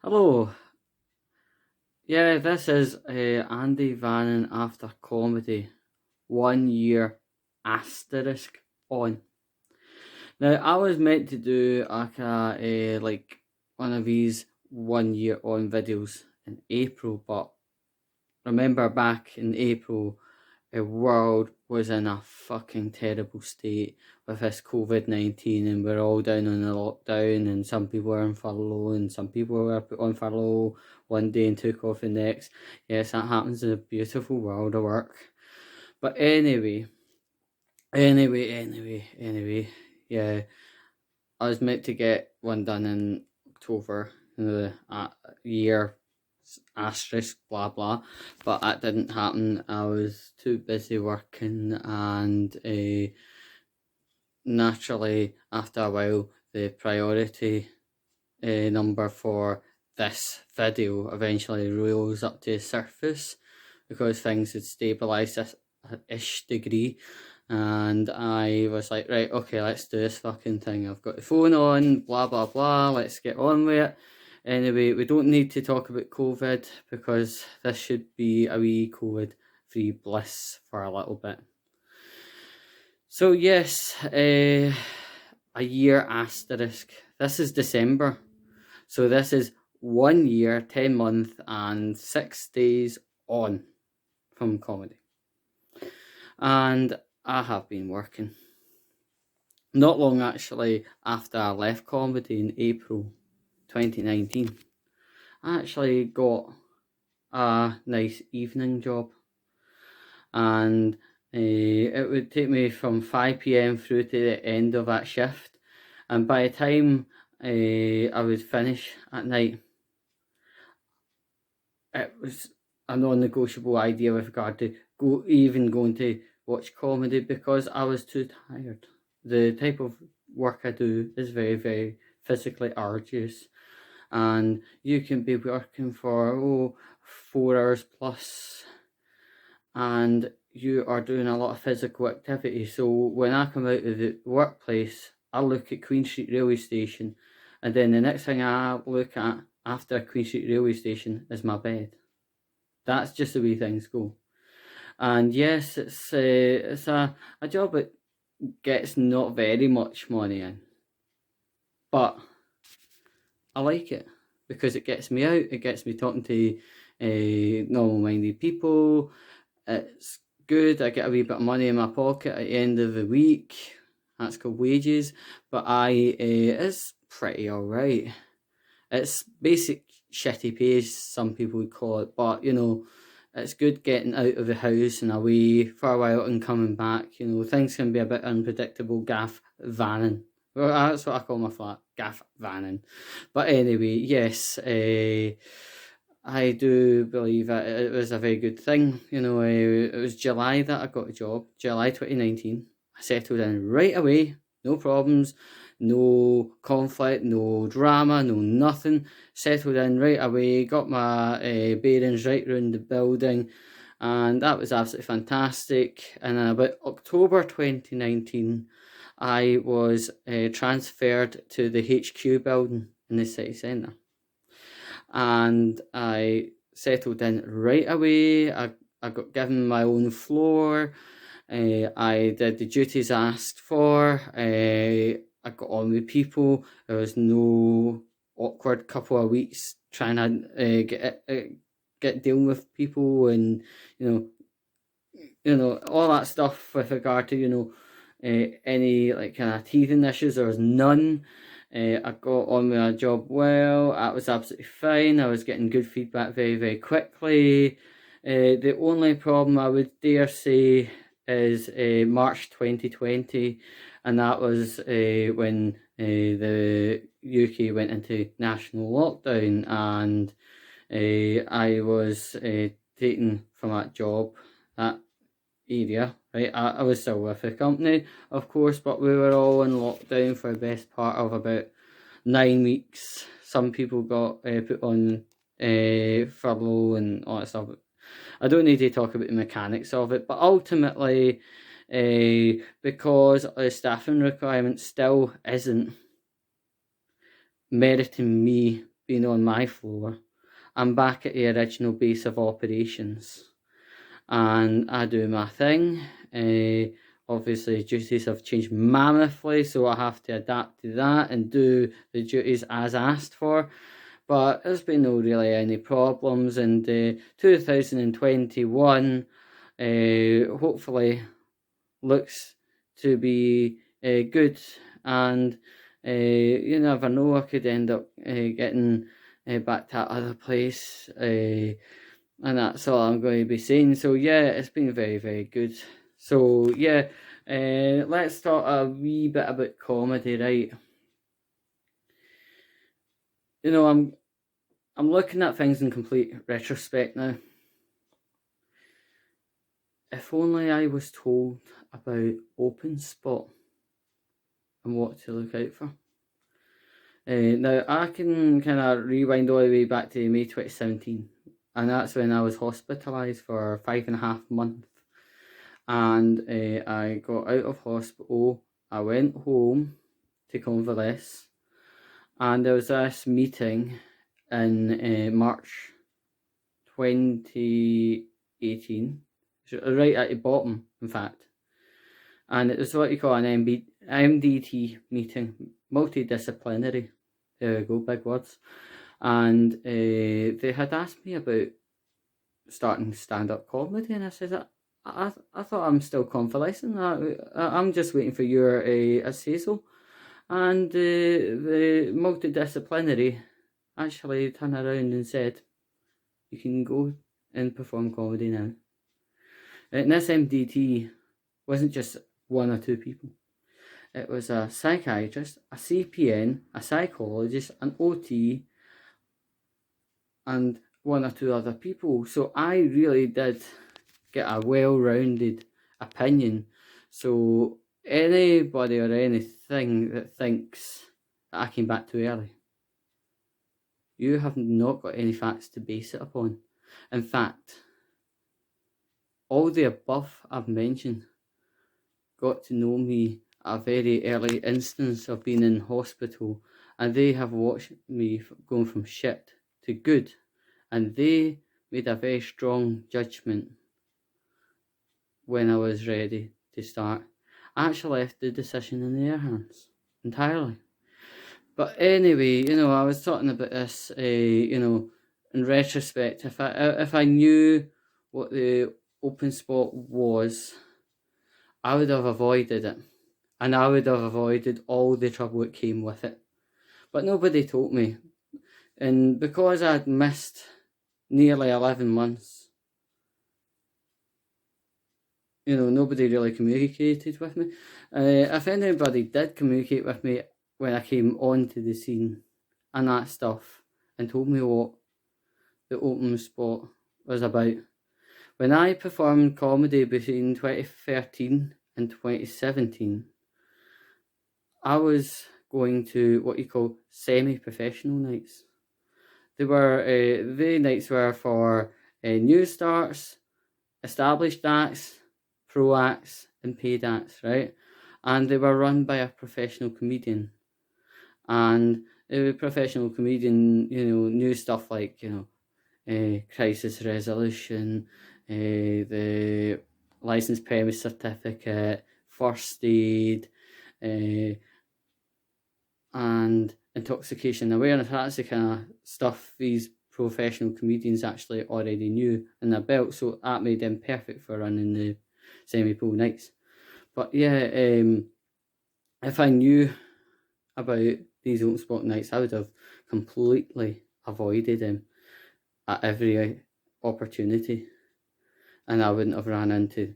Hello. Yeah, this is Andy Vannon after comedy. 1 year asterisk on. Now I was meant to do like one of these 1 year on videos in April, but remember back in April the world was in a fucking terrible state with this COVID-19, and we're all down on the lockdown, and some people were on furlough and some people were put on furlough one day and took off the next. Yes, that happens in a beautiful world of work. But anyway, yeah, I was meant to get one done in October, the year asterisk blah blah, but that didn't happen. I was too busy working, and naturally after a while the priority number for this video eventually rose up to the surface because things had stabilized a ish degree, and I was like, right, okay, let's do this fucking thing. I've got the phone on, blah blah blah, let's get on with it. Anyway, we don't need to talk about COVID because this should be a wee COVID free bliss for a little bit. So yes, a year asterisk. This is December. So this is 1 year, 10 months and 6 days on from comedy. And I have been working. Not long actually after I left comedy in April 2019. I actually got a nice evening job, and it would take me from 5 p.m. through to the end of that shift, and by the time I would finish at night, it was a non-negotiable idea with regard to going to watch comedy because I was too tired. The type of work I do is very, very physically arduous, and you can be working for 4 hours plus, and you are doing a lot of physical activity. So when I come out of the workplace, I look at Queen Street Railway Station, and then the next thing I look at after Queen Street Railway Station is my bed. That's just the way things go. And yes, it's a job that gets not very much money in, but I like it because it gets me out. It gets me talking to normal-minded people. It's good. I get a wee bit of money in my pocket at the end of the week. That's called wages. But it's pretty alright. It's basic shitty pay, some people would call it, but it's good getting out of the house and away for a while and coming back. Things can be a bit unpredictable. Gaff vanning. Well, that's what I call my flat, gaff vanning. But anyway, yes, I do believe that it was a very good thing. It was July that I got a job, July 2019. I settled in right away, no problems, no conflict, no drama, no nothing. Settled in right away, got my bearings right around the building, and that was absolutely fantastic. And then about October 2019, I was transferred to the HQ building in the city centre, and I settled in right away. I got given my own floor. I did the duties asked for. I got on with people. There was no awkward couple of weeks trying to get dealing with people, and all that stuff with regard to any like kind of teething issues. There was none. I got on with my job well. That was absolutely fine. I was getting good feedback very, very quickly. The only problem I would dare say is March 2020, and that was when the UK went into national lockdown, and I was taken from that job, that area, right? I was still with the company, of course, but we were all in lockdown for the best part of about 9 weeks. Some people got put on furlough and all that stuff. I don't need to talk about the mechanics of it, but ultimately, because the staffing requirement still isn't meriting me been on my floor. I'm back at the original base of operations, and I do my thing. Obviously, duties have changed mammothly, so I have to adapt to that and do the duties as asked for. But there's been no really any problems, and 2021 hopefully looks to be good, and you never know, I could end up getting back to that other place, and that's all I'm going to be saying. So yeah, it's been very, very good. So yeah, let's talk a wee bit about comedy, right? You know, I'm looking at things in complete retrospect now. If only I was told about open spot and what to look out for. Now, I can kind of rewind all the way back to May 2017, and that's when I was hospitalised for 5.5 months. And I got out of hospital, I went home to convalesce, and there was this meeting in March 2018, right at the bottom, in fact. And it was what you call an MDT meeting, multidisciplinary. There we go, big words. And they had asked me about starting stand-up comedy, and I said, I thought I'm still convalescing. I'm just waiting for your say-so. And the multidisciplinary actually turned around and said, you can go and perform comedy now. And this MDT wasn't just one or two people. It was a psychiatrist, a CPN, a psychologist, an OT, and one or two other people. So I really did get a well-rounded opinion. So anybody or anything that thinks that I came back too early, you have not got any facts to base it upon. In fact, all the above I've mentioned got to know me at a very early instance of being in hospital, and they have watched me going from shit to good, and they made a very strong judgment when I was ready to start. I actually left the decision in their hands entirely. But anyway, I was talking about this, in retrospect, if I knew what the open spot was, I would have avoided it, and I would have avoided all the trouble that came with it. But nobody told me, and because I'd missed nearly 11 months, nobody really communicated with me. If anybody did communicate with me when I came onto the scene and that stuff, and told me what the open spot was about, when I performed comedy between 2013 and 2017, I was going to what you call semi-professional nights. The nights were for new starts, established acts, pro acts, and paid acts, right? And they were run by a professional comedian. And the professional comedian, knew stuff like, crisis resolution, the licensed premise certificate, first aid, and intoxication awareness. That's the kind of stuff these professional comedians actually already knew in their belt, so that made them perfect for running the semi-pro nights. But yeah, if I knew about these open spot nights, I would have completely avoided them at every opportunity, and I wouldn't have ran into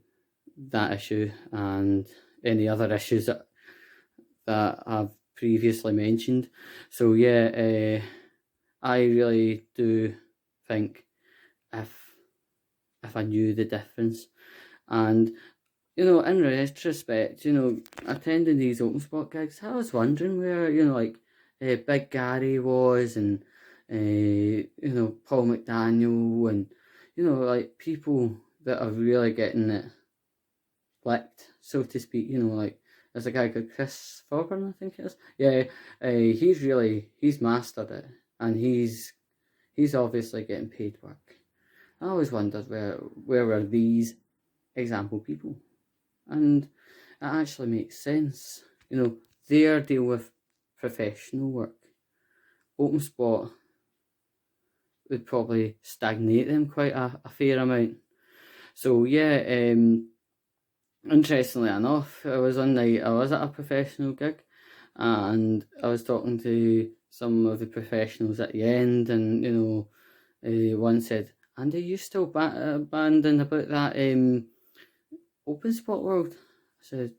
that issue and any other issues that I've previously mentioned. So yeah, I really do think if I knew the difference, and in retrospect, attending these open spot gigs, I was wondering where like Big Gary was, and Paul McDaniel, and like people that are really getting it licked, so to speak. Like there's a guy called Chris Thorburn, I think it is. Yeah, he's mastered it. and he's obviously getting paid work. I always wondered where were these example people, and it actually makes sense. They deal with professional work. Open spot would probably stagnate them quite a fair amount. So yeah, interestingly enough, I was at a professional gig, and I was talking to some of the professionals at the end, and one said, "And are you still banding about that open spot world?" I said,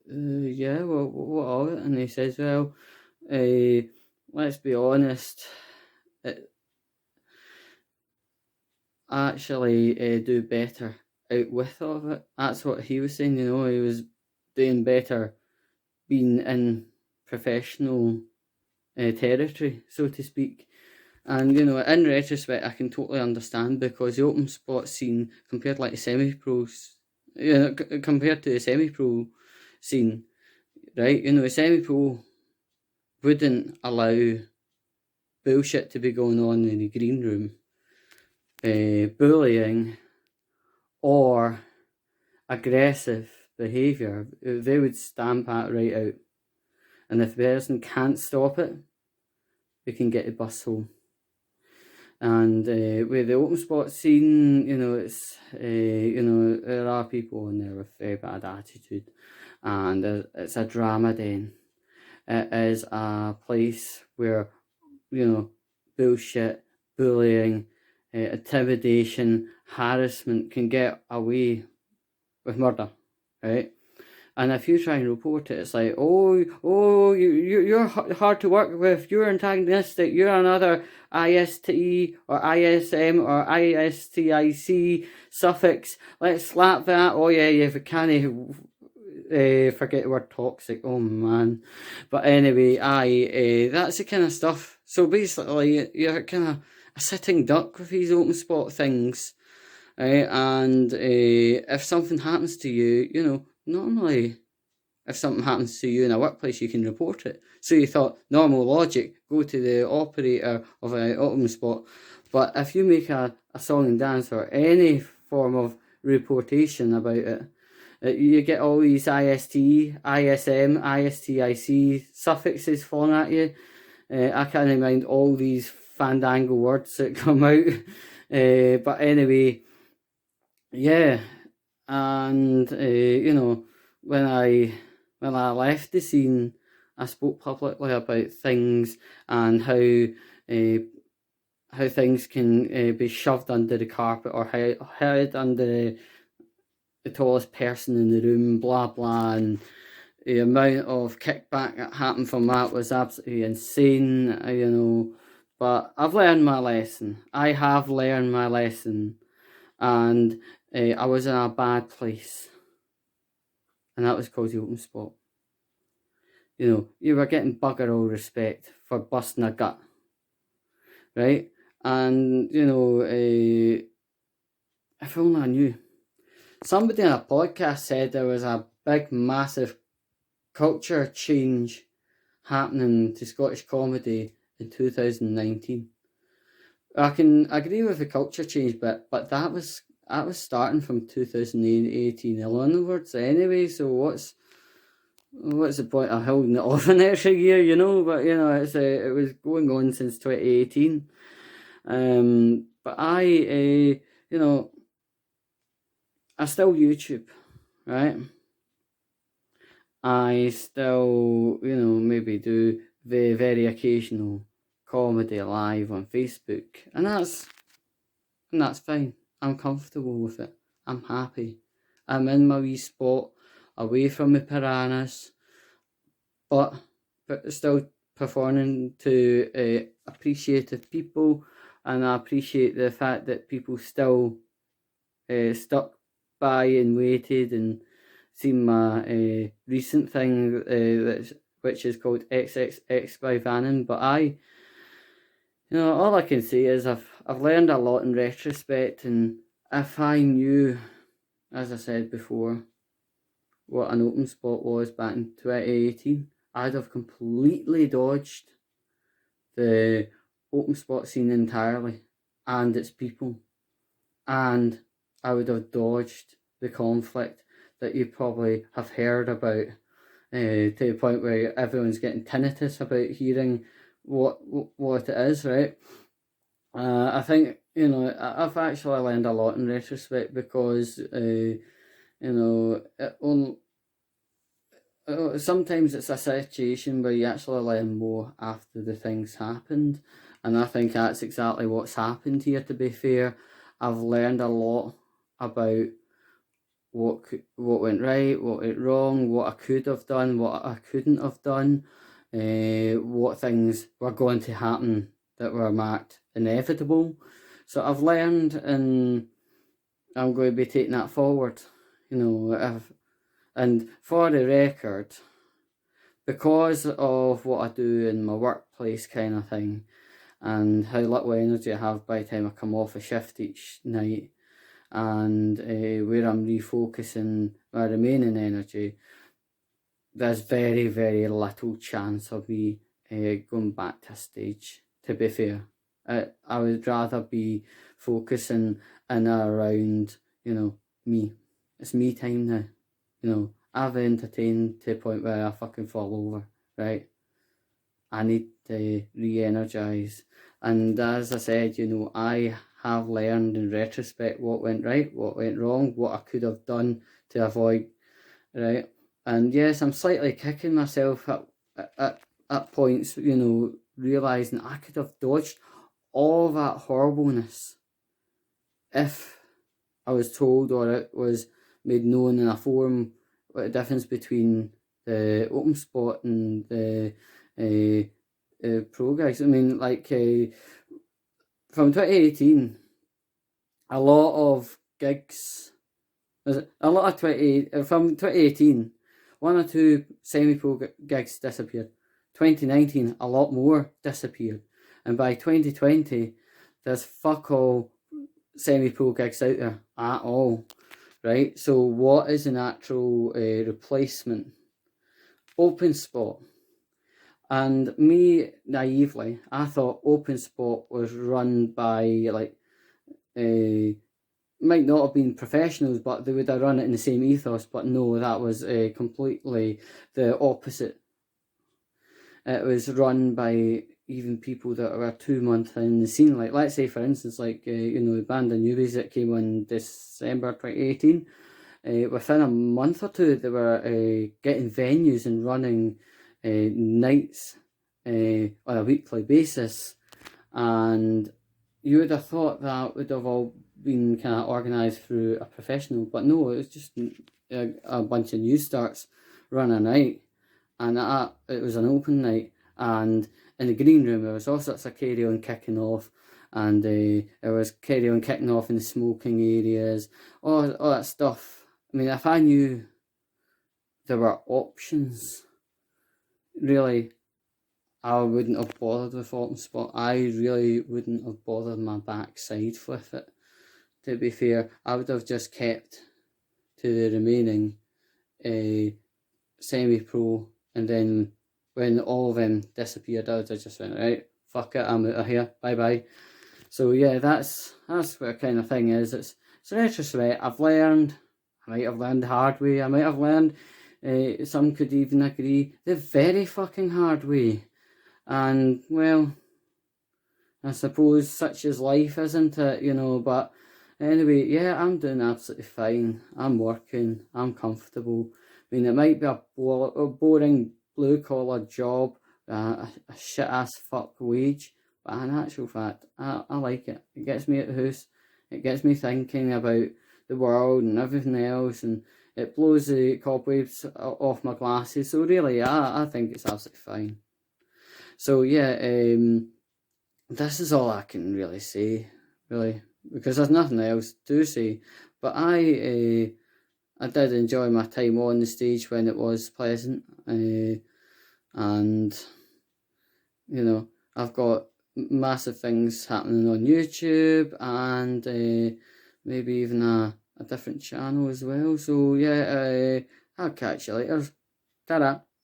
"Yeah, well, what of it?" And he says, "Well, let's be honest, I actually do better out with of it." That's what he was saying. He was doing better being in professional territory, so to speak. And in retrospect, I can totally understand, because the open spot scene compared like the semi-pros, compared to the semi-pro scene, right? A semi-pro wouldn't allow bullshit to be going on in the green room, bullying or aggressive behaviour. They would stamp that right out, and if the person can't stop it, they can get the bus home. And with the open spot scene, it's there are people in there with very bad attitude, and it's a drama den. It is a place where bullshit, bullying, intimidation, harassment can get away with murder, right? And if you try and report it, it's like, you're hard to work with, you're antagonistic, you're another IST or ISM or ISTIC suffix, let's slap that. Oh yeah, you can't forget the word toxic, oh man. But anyway, that's the kind of stuff. So basically, you're kind of a sitting duck with these open spot things, right? And if something happens to you, normally, if something happens to you in a workplace, you can report it. So you thought, normal logic, go to the operator of an open spot. But if you make a song and dance or any form of reportation about it, you get all these IST, ISM, ISTIC suffixes falling at you. I can't mind all these fandangle words that come out. But anyway, yeah. And when I left the scene, I spoke publicly about things and how things can be shoved under the carpet or hid under the tallest person in the room, blah blah, and the amount of kickback that happened from that was absolutely insane, But I've learned my lesson. I have learned my lesson, and I was in a bad place, and that was called the open spot. You were getting bugger all respect for busting a gut, right? And if only I knew. Somebody in a podcast said there was a big, massive culture change happening to Scottish comedy in 2019. I can agree with the culture change bit, but that was starting from 2018 onwards anyway. So what's the point of holding it off an extra year? But it was going on since 2018. But I still YouTube, right? I still, maybe do the very occasional comedy live on Facebook, and that's fine. I'm comfortable with it. I'm happy. I'm in my wee spot, away from the piranhas, but still performing to appreciative people, and I appreciate the fact that people still stuck by and waited and seen my recent thing, which is called XXX by Vannon. But all I can say is I've learned a lot in retrospect, and if I knew, as I said before, what an open spot was back in 2018, I'd have completely dodged the open spot scene entirely and its people, and I would have dodged the conflict that you probably have heard about, to the point where everyone's getting tinnitus about hearing what it is, right? I think, I've actually learned a lot in retrospect because, sometimes it's a situation where you actually learn more after the things happened, and I think that's exactly what's happened here. To be fair, I've learned a lot about what went right, what went wrong, what I could have done, what I couldn't have done, what things were going to happen that were marked inevitable. So I've learned, and I'm going to be taking that forward. And for the record, because of what I do in my workplace kind of thing, and how little energy I have by the time I come off a shift each night, and where I'm refocusing my remaining energy, there's very, very little chance of me going back to a stage, to be fair. I would rather be focusing in and around, me. It's me time now. I've entertained to the point where I fucking fall over, right? I need to re-energise. And as I said, I have learned in retrospect what went right, what went wrong, what I could have done to avoid, right? And yes, I'm slightly kicking myself at points, realising I could have dodged all that horribleness if I was told, or it was made known in a forum, what the difference between the open spot and the pro guys. I mean, like, from 2018, a lot of gigs, a lot of from 2018, one or two semi-pro gigs disappeared. 2019, a lot more disappeared. And by 2020, there's fuck all semi-pro gigs out there at all, right? So what is an actual replacement? Open spot. And me, naively, I thought open spot was run by, like, might not have been professionals, but they would have run it in the same ethos. But no, that was completely the opposite. It was run by even people that were 2 months in the scene. Like, let's say, for instance, like, the band of newbies that came on December 2018. Within a month or two, they were getting venues and running nights on a weekly basis. And you would have thought that would have all been kind of organised through a professional, but no, it was just a bunch of new starts run a night, and it was an open night, and in the green room there was all sorts of carry on kicking off, and there was carry on kicking off in the smoking areas, all that stuff. I mean, if I knew there were options, really, I wouldn't have bothered with open spot. I really wouldn't have bothered my backside with it. To be fair, I would have just kept to the remaining semi-pro, and then when all of them disappeared, I would have just went, right, fuck it, I'm out of here, bye bye. So yeah, that's what kind of thing is. It's retrospect. I've learned. I might have learned the hard way. I might have learned. Some could even agree the very fucking hard way. And, well, I suppose such is life, isn't it? But anyway, yeah, I'm doing absolutely fine. I'm working. I'm comfortable. I mean, it might be a boring blue-collar job, a shit-ass fuck wage, but in actual fact, I like it. It gets me out the house. It gets me thinking about the world and everything else, and it blows the cobwebs off my glasses. So really, I think it's absolutely fine. So yeah, this is all I can really say, really, because there's nothing else to say. But I did enjoy my time on the stage when it was pleasant, and I've got massive things happening on YouTube, and maybe even a different channel as well. So yeah, I'll catch you later. Ta-da.